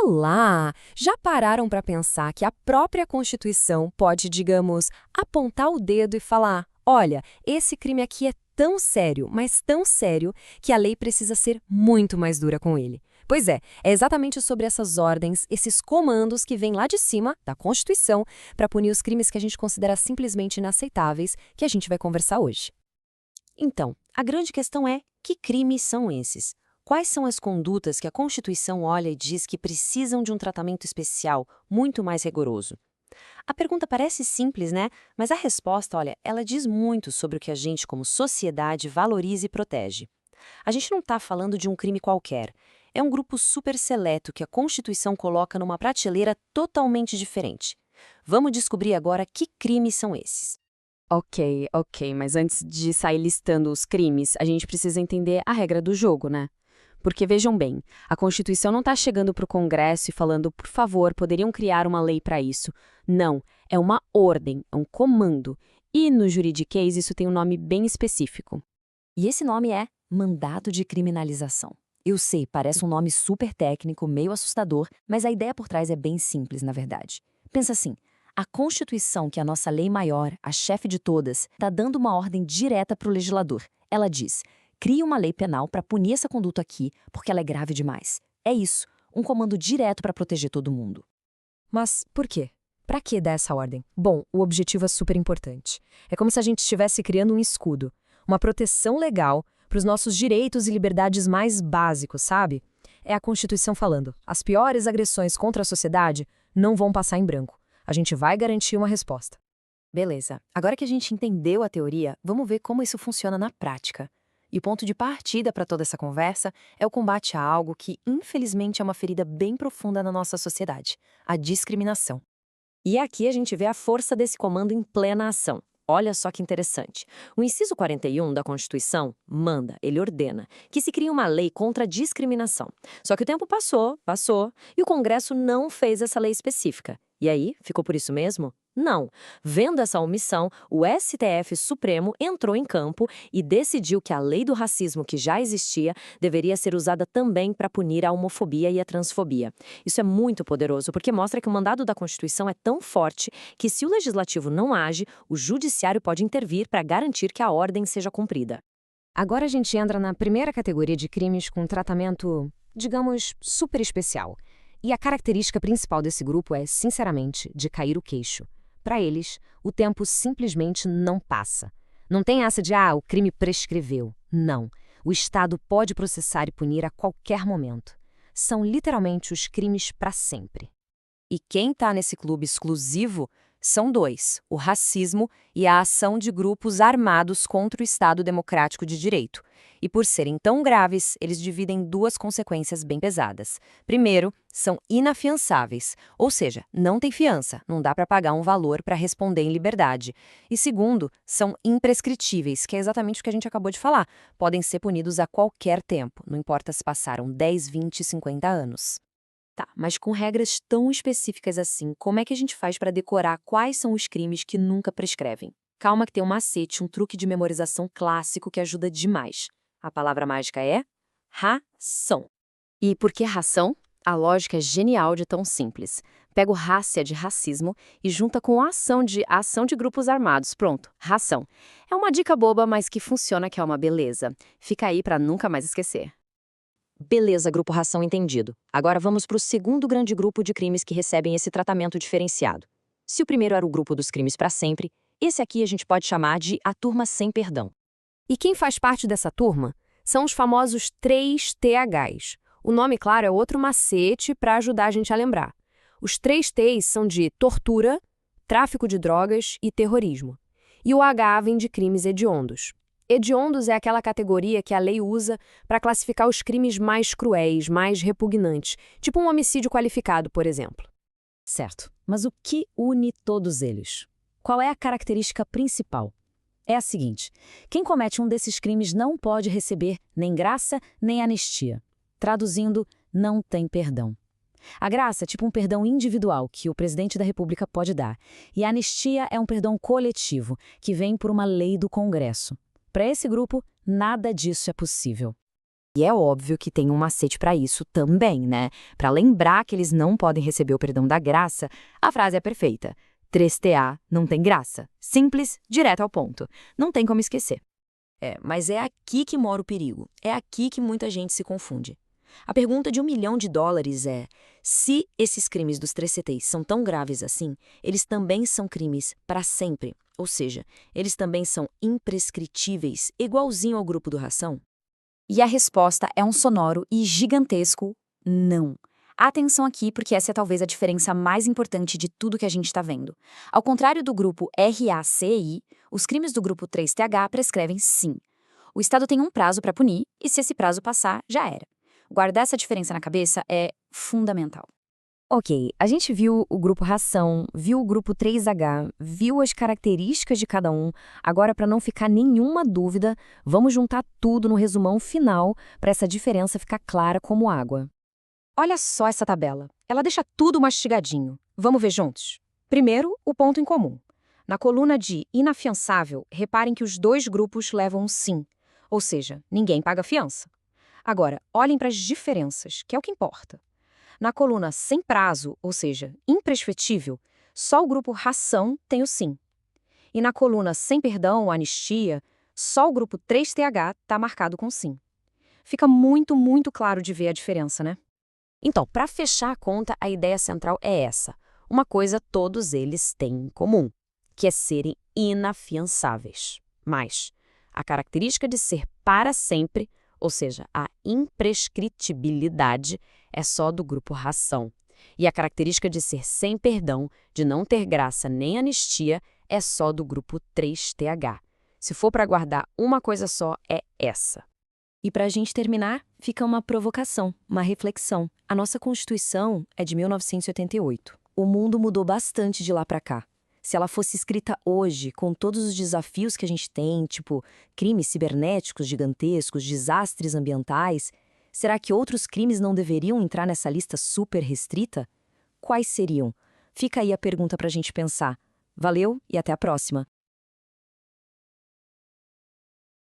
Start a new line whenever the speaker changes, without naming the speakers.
Olá! Já pararam para pensar que a própria Constituição pode, digamos, apontar o dedo e falar: olha, esse crime aqui é tão sério, mas tão sério, que a lei precisa ser muito mais dura com ele? Pois é exatamente sobre essas ordens, esses comandos que vêm lá de cima, da Constituição, para punir os crimes que a gente considera simplesmente inaceitáveis, que a gente vai conversar hoje.
Então, a grande questão é: que crimes são esses? Quais são as condutas que a Constituição olha e diz que precisam de um tratamento especial, muito mais rigoroso? A pergunta parece simples, né? Mas a resposta, olha, ela diz muito sobre o que a gente, como sociedade, valoriza e protege. A gente não está falando de um crime qualquer. É um grupo super seleto que a Constituição coloca numa prateleira totalmente diferente. Vamos descobrir agora que crimes são esses.
Ok, mas antes de sair listando os crimes, a gente precisa entender a regra do jogo, né? Porque vejam bem, a Constituição não está chegando para o Congresso e falando, por favor, poderiam criar uma lei para isso. Não, é uma ordem, é um comando. E no juridiquês isso tem um nome bem específico.
E esse nome é Mandado de Criminalização. Eu sei, parece um nome super técnico, meio assustador, mas a ideia por trás é bem simples, na verdade. Pensa assim: a Constituição, que é a nossa lei maior, a chefe de todas, está dando uma ordem direta para o legislador. Ela diz: crie uma lei penal para punir essa conduta aqui, porque ela é grave demais. É isso, um comando direto para proteger todo mundo.
Mas por quê? Para que dar essa ordem? Bom, o objetivo é super importante. É como se a gente estivesse criando um escudo, uma proteção legal para os nossos direitos e liberdades mais básicos, sabe? É a Constituição falando: as piores agressões contra a sociedade não vão passar em branco. A gente vai garantir uma resposta.
Beleza, agora que a gente entendeu a teoria, vamos ver como isso funciona na prática. E o ponto de partida para toda essa conversa é o combate a algo que, infelizmente, é uma ferida bem profunda na nossa sociedade: a discriminação. E aqui a gente vê a força desse comando em plena ação. Olha só que interessante. O inciso 41 da Constituição manda, ele ordena, que se crie uma lei contra a discriminação. Só que o tempo passou, e o Congresso não fez essa lei específica. E aí, ficou por isso mesmo? Não. Vendo essa omissão, o STF Supremo entrou em campo e decidiu que a lei do racismo que já existia deveria ser usada também para punir a homofobia e a transfobia. Isso é muito poderoso porque mostra que o mandado da Constituição é tão forte que, se o legislativo não age, o judiciário pode intervir para garantir que a ordem seja cumprida.
Agora a gente entra na primeira categoria de crimes com tratamento, digamos, super especial. E a característica principal desse grupo é, sinceramente, de cair o queixo. Para eles, o tempo simplesmente não passa. Não tem essa de, o crime prescreveu. Não. O Estado pode processar e punir a qualquer momento. São literalmente os crimes para sempre.
E quem está nesse clube exclusivo são dois: o racismo e a ação de grupos armados contra o Estado Democrático de Direito. E por serem tão graves, eles dividem duas consequências bem pesadas. Primeiro, são inafiançáveis, ou seja, não tem fiança, não dá para pagar um valor para responder em liberdade. E segundo, são imprescritíveis, que é exatamente o que a gente acabou de falar. Podem ser punidos a qualquer tempo, não importa se passaram 10, 20, 50 anos. Tá, mas com regras tão específicas assim, como é que a gente faz para decorar quais são os crimes que nunca prescrevem? Calma que tem um macete, um truque de memorização clássico que ajuda demais. A palavra mágica é ração.
E por que ração? A lógica é genial de tão simples. Pega o rácia de racismo e junta com a ação de grupos armados. Pronto, ração. É uma dica boba, mas que funciona, que é uma beleza. Fica aí para nunca mais esquecer.
Beleza, grupo ração entendido. Agora vamos para o segundo grande grupo de crimes que recebem esse tratamento diferenciado. Se o primeiro era o grupo dos crimes para sempre, esse aqui a gente pode chamar de a turma sem perdão.
E quem faz parte dessa turma são os famosos 3THs. O nome, claro, é outro macete para ajudar a gente a lembrar. Os 3Ts são de tortura, tráfico de drogas e terrorismo. E o H vem de crimes hediondos. Hediondos é aquela categoria que a lei usa para classificar os crimes mais cruéis, mais repugnantes, tipo um homicídio qualificado, por exemplo.
Certo, mas o que une todos eles? Qual é a característica principal? É a seguinte: quem comete um desses crimes não pode receber nem graça nem anistia. Traduzindo, não tem perdão. A graça é tipo um perdão individual que o presidente da República pode dar, e a anistia é um perdão coletivo que vem por uma lei do Congresso. Para esse grupo, nada disso é possível. E é óbvio que tem um macete para isso também, né? Para lembrar que eles não podem receber o perdão da graça, a frase é perfeita. 3TA não tem graça. Simples, direto ao ponto. Não tem como esquecer.
Mas é aqui que mora o perigo. É aqui que muita gente se confunde. A pergunta de $1 milhão é: se esses crimes dos 3CTs são tão graves assim, eles também são crimes para sempre? Ou seja, eles também são imprescritíveis, igualzinho ao grupo do Ração?
E a resposta é um sonoro e gigantesco não. Atenção aqui, porque essa é talvez a diferença mais importante de tudo que a gente está vendo. Ao contrário do grupo RACI, os crimes do grupo 3TH prescrevem sim. O Estado tem um prazo para punir, e se esse prazo passar, já era. Guardar essa diferença na cabeça é fundamental.
Ok, a gente viu o grupo Ração, viu o grupo 3H, viu as características de cada um. Agora, para não ficar nenhuma dúvida, vamos juntar tudo no resumão final para essa diferença ficar clara como água.
Olha só essa tabela. Ela deixa tudo mastigadinho. Vamos ver juntos? Primeiro, o ponto em comum. Na coluna de inafiançável, reparem que os dois grupos levam um sim, ou seja, ninguém paga fiança. Agora, olhem para as diferenças, que é o que importa. Na coluna sem prazo, ou seja, imprescritível, só o grupo Ração tem o sim. E na coluna sem perdão, anistia, só o grupo 3TH está marcado com sim. Fica muito, muito claro de ver a diferença, né?
Então, para fechar a conta, a ideia central é essa. Uma coisa todos eles têm em comum, que é serem inafiançáveis. Mas a característica de ser para sempre, ou seja, a imprescritibilidade, é só do grupo Ração. E a característica de ser sem perdão, de não ter graça nem anistia, é só do grupo 3TH. Se for para guardar uma coisa só, é essa.
E para a gente terminar, fica uma provocação, uma reflexão. A nossa Constituição é de 1988. O mundo mudou bastante de lá para cá. Se ela fosse escrita hoje, com todos os desafios que a gente tem, tipo crimes cibernéticos gigantescos, desastres ambientais, será que outros crimes não deveriam entrar nessa lista super restrita? Quais seriam? Fica aí a pergunta para a gente pensar. Valeu e até a próxima!